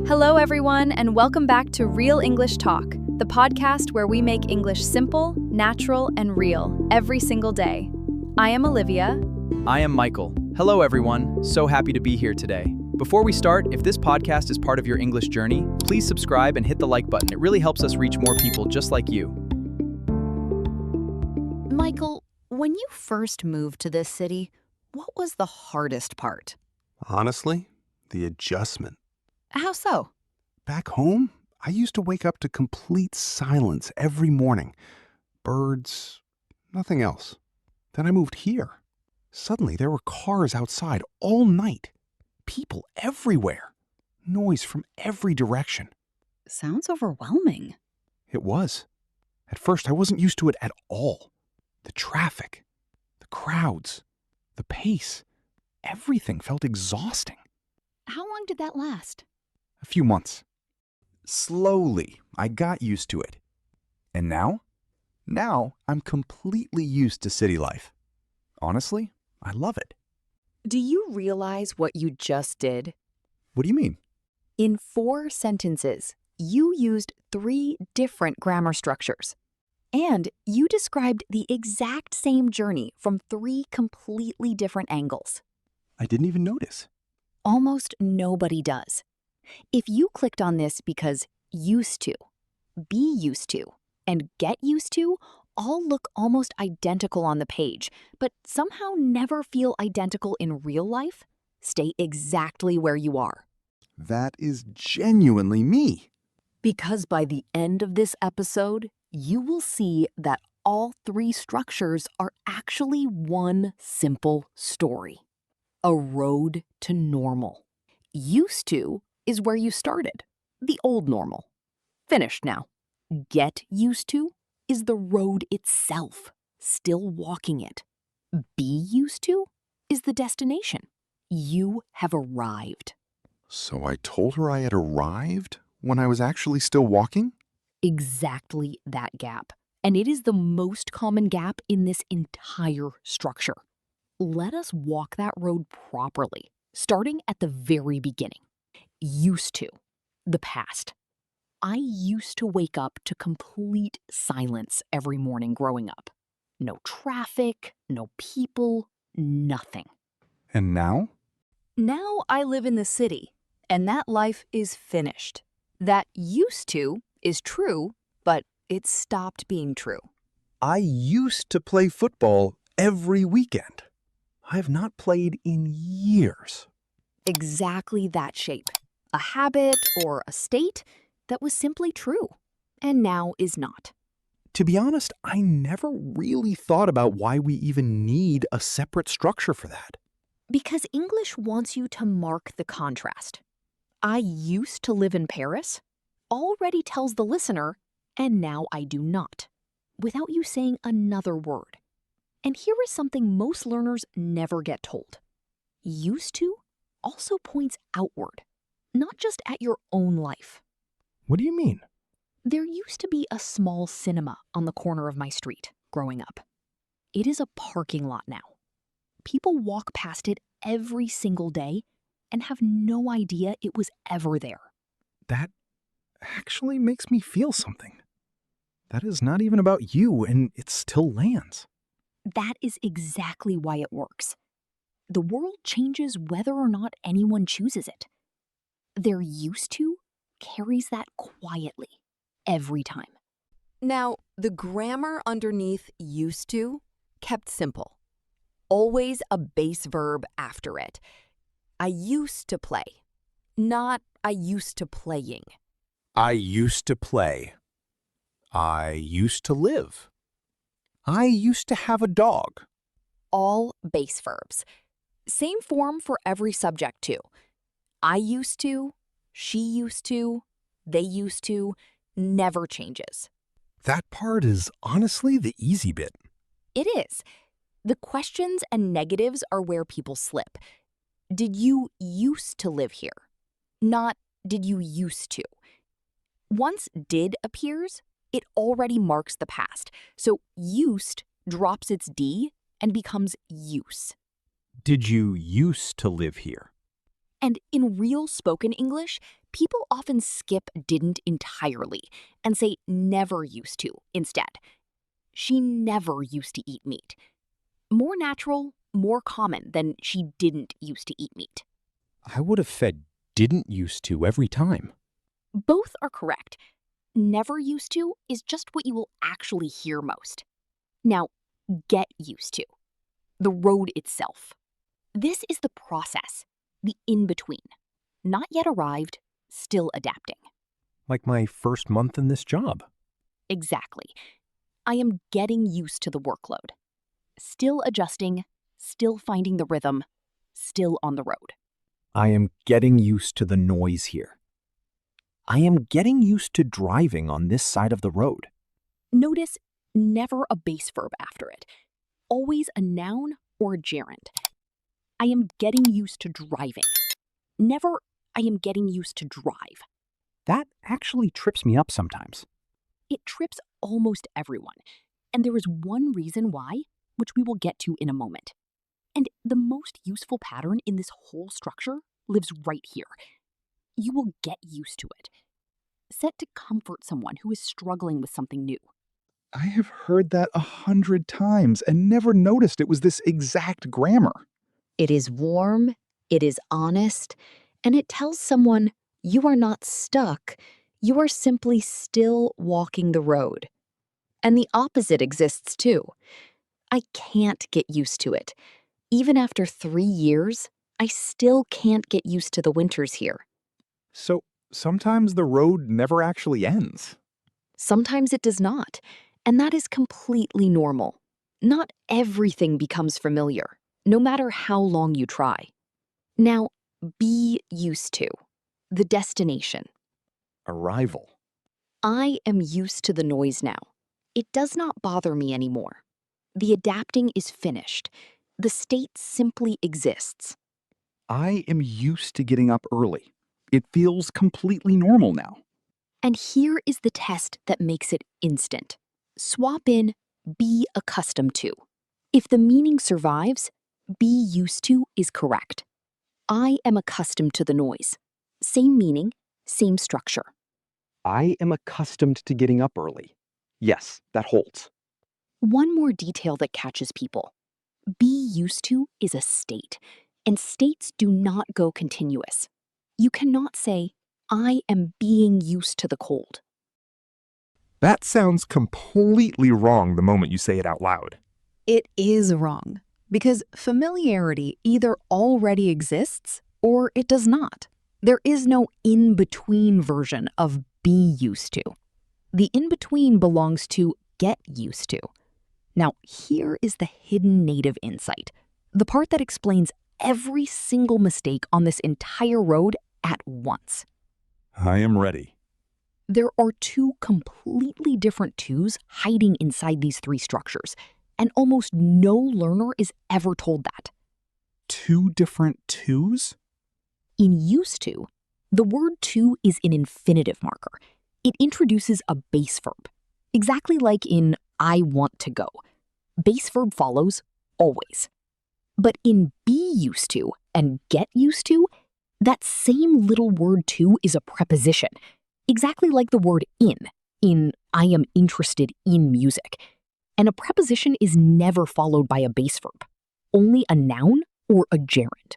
Hello, everyone, and welcome back to Real English Talk, the podcast where we make English simple, natural, and real every single day. I am Olivia. I am Michael. Hello, everyone. So happy to be here today. Before we start, if this podcast is part of your English journey, please subscribe and hit the like button. It really helps us reach more people just like you. Michael, when you first moved to this city, what was the hardest part? Honestly, the adjustment. How so? Back home, I used to wake up to complete silence every morning. Birds, nothing else. Then I moved here. Suddenly, there were cars outside all night. People everywhere. Noise from every direction. Sounds overwhelming. It was. At first, I wasn't used to it at all. The traffic, the crowds, the pace, everything felt exhausting. How long did that last? A few months. Slowly, I got used to it. And now? Now, I'm completely used to city life. Honestly, I love it. Do you realize what you just did? What do you mean? In 4 sentences, you used 3 different grammar structures. And you described the exact same journey from 3 completely different angles. I didn't even notice. Almost nobody does. If you clicked on this because used to, be used to, and get used to all look almost identical on the page, but somehow never feel identical in real life, stay exactly where you are. That is genuinely me. Because by the end of this episode, you will see that all 3 structures are actually one simple story. A road to normal. Used to is where you started, the old normal. Finished now. Get used to is the road itself, still walking it. Be used to is the destination. You have arrived. So I told her I had arrived when I was actually still walking? Exactly that gap. And it is the most common gap in this entire structure. Let us walk that road properly, starting at the very beginning. Used to, the past. I used to wake up to complete silence every morning growing up. No traffic, no people, nothing. And now? Now I live in the city, and that life is finished. That used to is true, but it stopped being true. I used to play football every weekend. I have not played in years. Exactly that shape. A habit or a state that was simply true, and now is not. To be honest, I never really thought about why we even need a separate structure for that. Because English wants you to mark the contrast. I used to live in Paris already tells the listener, and now I do not, without you saying another word. And here is something most learners never get told. Used to also points outward, not just at your own life. What do you mean? There used to be a small cinema on the corner of my street growing up. It is a parking lot now. People walk past it every single day and have no idea it was ever there. That actually makes me feel something. That is not even about you, and it still lands. That is exactly why it works. The world changes whether or not anyone chooses it. They're used to carries that quietly every time. Now, the grammar underneath used to kept simple. Always a base verb after it. I used to play, not I used to playing. I used to play. I used to live. I used to have a dog. All base verbs. Same form for every subject too. I used to, she used to, they used to, never changes. That part is honestly the easy bit. It is. The questions and negatives are where people slip. Did you used to live here? Not did you used to. Once did appears, it already marks the past. So used drops its D and becomes use. Did you used to live here? And in real spoken English, People often skip didn't entirely and say never used to instead. She never used to eat meat. More natural, more common than she didn't used to eat meat. I would have said didn't used to every time. Both are correct. Never used to is just what you will actually hear most. Now, get used to. The road itself. This is the process, the in-between. Not yet arrived, still adapting. Like my first month in this job. Exactly. I am getting used to the workload. Still adjusting, still finding the rhythm, still on the road. I am getting used to the noise here. I am getting used to driving on this side of the road. Notice never a base verb after it. Always a noun or a gerund. I am getting used to driving. Never, I am getting used to drive. That actually trips me up sometimes. It trips almost everyone, and there is one reason why, which we will get to in a moment. And the most useful pattern in this whole structure lives right here. You will get used to it. Set to comfort someone who is struggling with something new. I have heard that 100 times and never noticed it was this exact grammar. It is warm, it is honest, and it tells someone you are not stuck, you are simply still walking the road. And the opposite exists too. I can't get used to it. Even after 3 years, I still can't get used to the winters here. So sometimes the road never actually ends. Sometimes it does not, and that is completely normal. Not everything becomes familiar, no matter how long you try. Now, be used to. The destination. Arrival. I am used to the noise now. It does not bother me anymore. The adapting is finished. The state simply exists. I am used to getting up early. It feels completely normal now. And here is the test that makes it instant. Swap in be accustomed to. If the meaning survives, be used to is correct. I am accustomed to the noise. Same meaning, same structure. I am accustomed to getting up early. Yes, that holds. One more detail that catches people. Be used to is a state, and states do not go continuous. You cannot say, I am being used to the cold. That sounds completely wrong the moment you say it out loud. It is wrong, because familiarity either already exists or it does not. There is no in-between version of be used to. The in-between belongs to get used to. Now, here is the hidden native insight, the part that explains every single mistake on this entire road at once. I am ready. There are two completely different twos hiding inside these three structures, and almost no learner is ever told that. 2 different twos? In used to, the word to is an infinitive marker. It introduces a base verb, exactly like in I want to go. Base verb follows always. But in be used to and get used to, that same little word to is a preposition, exactly like the word in I am interested in music. And a preposition is never followed by a base verb, only a noun or a gerund.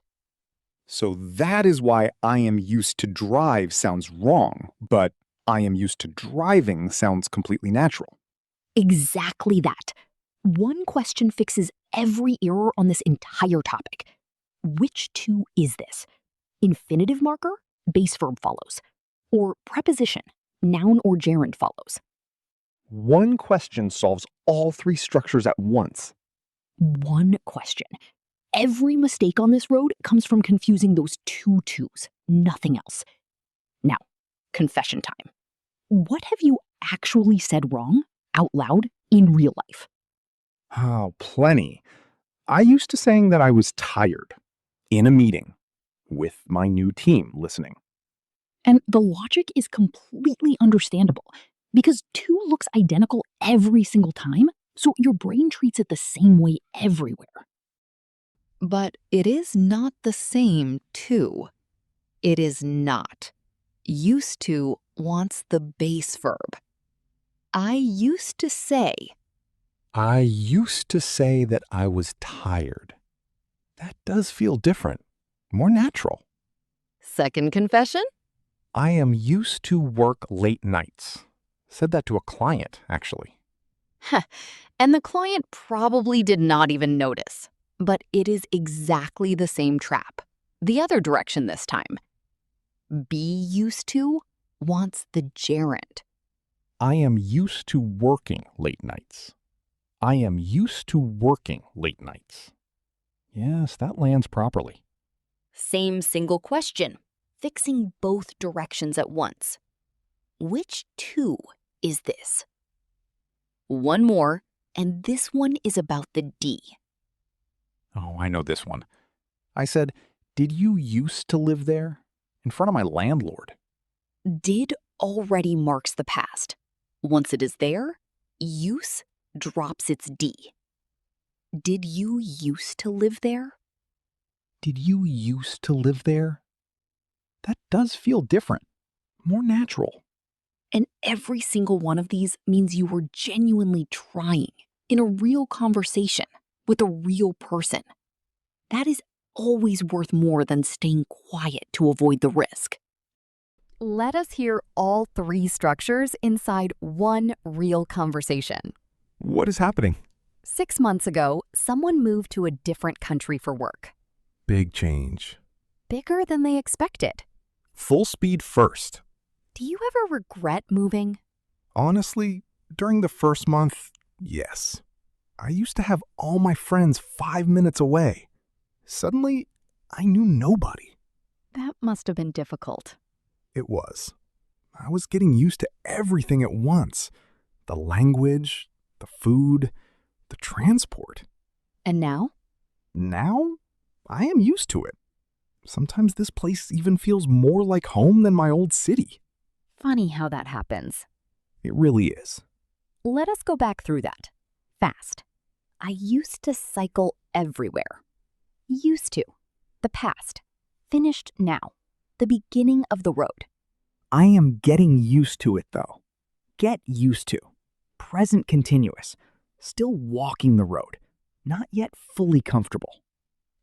So that is why I am used to drive sounds wrong, but I am used to driving sounds completely natural. Exactly that. One question fixes every error on this entire topic. Which to is this? Infinitive marker, base verb follows. Or preposition, noun or gerund follows. One question solves all 3 structures at once. One question. Every mistake on this road comes from confusing those 2 twos, nothing else. Now, confession time. What have you actually said wrong, out loud, in real life? Oh, plenty. I used to saying that I was tired in a meeting with my new team listening. And the logic is completely understandable because 2 looks identical every single time, so your brain treats it the same way everywhere. But it is not the same, too. It is not. Used to wants the base verb. I used to say. I used to say that I was tired. That does feel different, more natural. Second confession? I am used to work late nights. Said that to a client, actually. And the client probably did not even notice. But it is exactly the same trap. The other direction this time. Be used to wants the gerund. I am used to working late nights. I am used to working late nights. Yes, that lands properly. Same single question, fixing both directions at once. Which two is this? One more, and this one is about the D. Oh, I know this one. I said, did you used to live there? In front of my landlord. Did already marks the past. Once it is there, use drops its D. Did you used to live there? Did you used to live there? That does feel different, more natural. And every single one of these means you were genuinely trying in a real conversation with a real person. That is always worth more than staying quiet to avoid the risk. Let us hear all three structures inside one real conversation. What is happening? 6 months ago, someone moved to a different country for work. Big change. Bigger than they expected. Full speed first. Do you ever regret moving? Honestly, during the first month, yes. I used to have all my friends 5 minutes away. Suddenly, I knew nobody. That must have been difficult. It was. I was getting used to everything at once. The language, the food, the transport. And now? Now, I am used to it. Sometimes this place even feels more like home than my old city. Funny how that happens. It really is. Let us go back through that. Fast. I used to cycle everywhere. Used to. The past. Finished now. The beginning of the road. I am getting used to it, though. Get used to. Present continuous. Still walking the road. Not yet fully comfortable.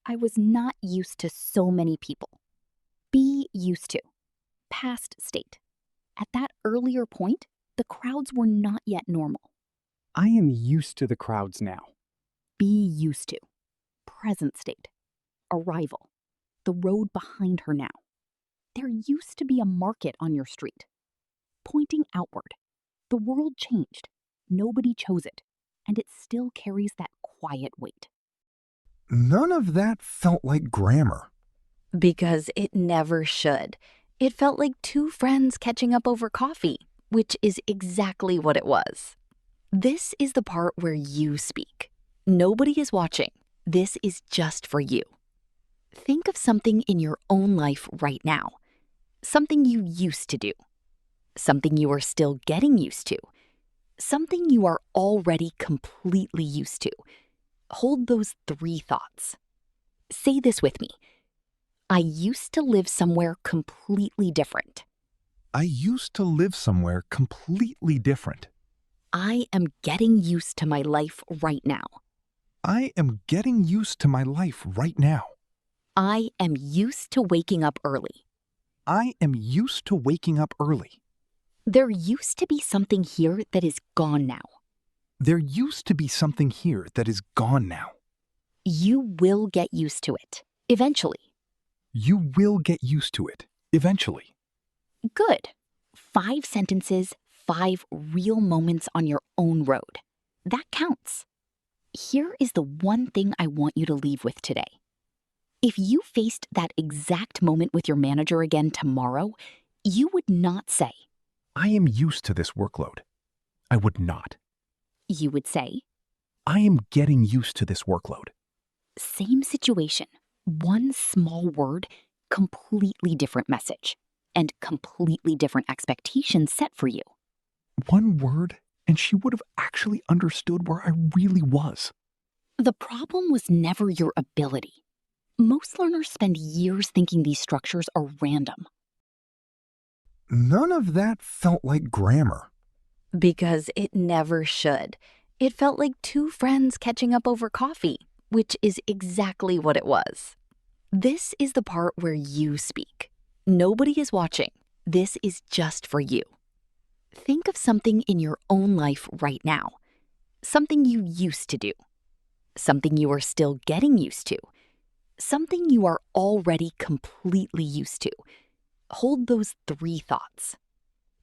I was not used to so many people. Be used to. Past state. At that earlier point, the crowds were not yet normal. I am used to the crowds now. Be used to. Present state. Arrival. The road behind her now. There used to be a market on your street. Pointing outward. The world changed. Nobody chose it. And it still carries that quiet weight. None of that felt like grammar. Because it never should. It felt like two friends catching up over coffee, which is exactly what it was. This is the part where you speak. Nobody is watching. This is just for you. Think of something in your own life right now. Something you used to do. Something you are still getting used to. Something you are already completely used to. Hold those three thoughts. Say this with me. I used to live somewhere completely different. I used to live somewhere completely different. I am getting used to my life right now. I am getting used to my life right now. I am used to waking up early. I am used to waking up early. There used to be something here that is gone now. There used to be something here that is gone now. You will get used to it, eventually. You will get used to it, eventually. Good. 5 sentences, 5 real moments on your own road. That counts. Here is the one thing I want you to leave with today. If you faced that exact moment with your manager again tomorrow, you would not say, I am used to this workload. I would not. You would say, I am getting used to this workload. same situation, one small word, completely different message, and completely different expectations set for you. One word, and she would have actually understood where I really was. The problem was never your ability. Most learners spend years thinking these structures are random. None of that felt like grammar. Because it never should. It felt like two friends catching up over coffee, which is exactly what it was. This is the part where you speak. Nobody is watching. This is just for you. Think of something in your own life right now. Something you used to do. Something you are still getting used to. Something you are already completely used to. Hold those three thoughts.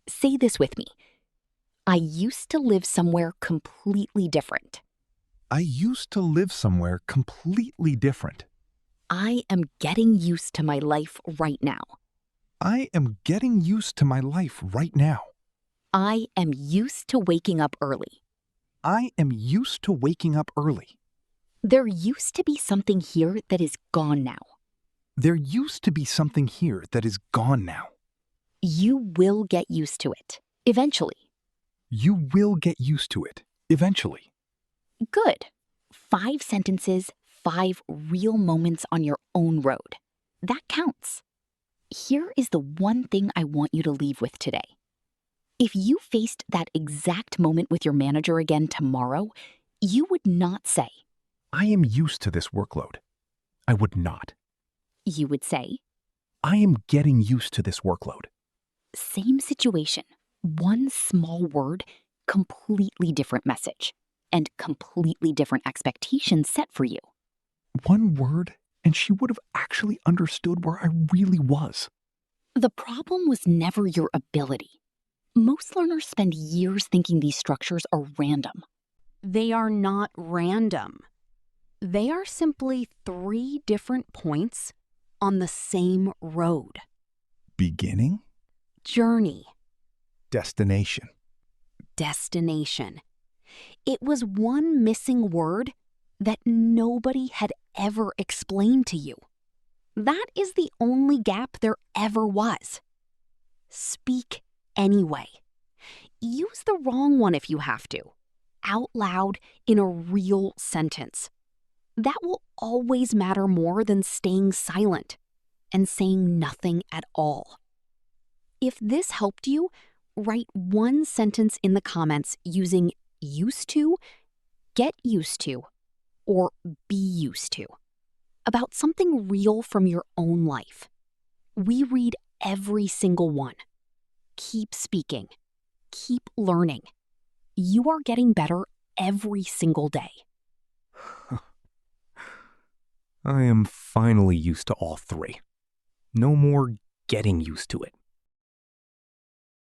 Say this with me. I used to live somewhere completely different. I used to live somewhere completely different. I am getting used to my life right now. I am getting used to my life right now. I am used to waking up early. I am used to waking up early. There used to be something here that is gone now. There used to be something here that is gone now. You will get used to it, eventually. You will get used to it, eventually. Good. 5 sentences, 5 real moments on your own road. That counts. Here is the one thing I want you to leave with today. If you faced that exact moment with your manager again tomorrow, you would not say, I am used to this workload. I would not. You would say, I am getting used to this workload. same situation, one small word, completely different message, and completely different expectations set for you. One word, and she would have actually understood where I really was. The problem was never your ability. Most learners spend years thinking these structures are random. They are not random. They are simply 3 different points on the same road. Beginning, Journey, destination. destination. It was one missing word that nobody had ever explained to you. That is the only gap there ever was. Speak anyway. Use the wrong one if you have to, out loud in a real sentence. That will always matter more than staying silent and saying nothing at all. If this helped you, write one sentence in the comments using used to, get used to, or be used to about something real from your own life. We read every single one. Keep speaking. Keep learning. You are getting better every single day. I am finally used to all 3. No more getting used to it.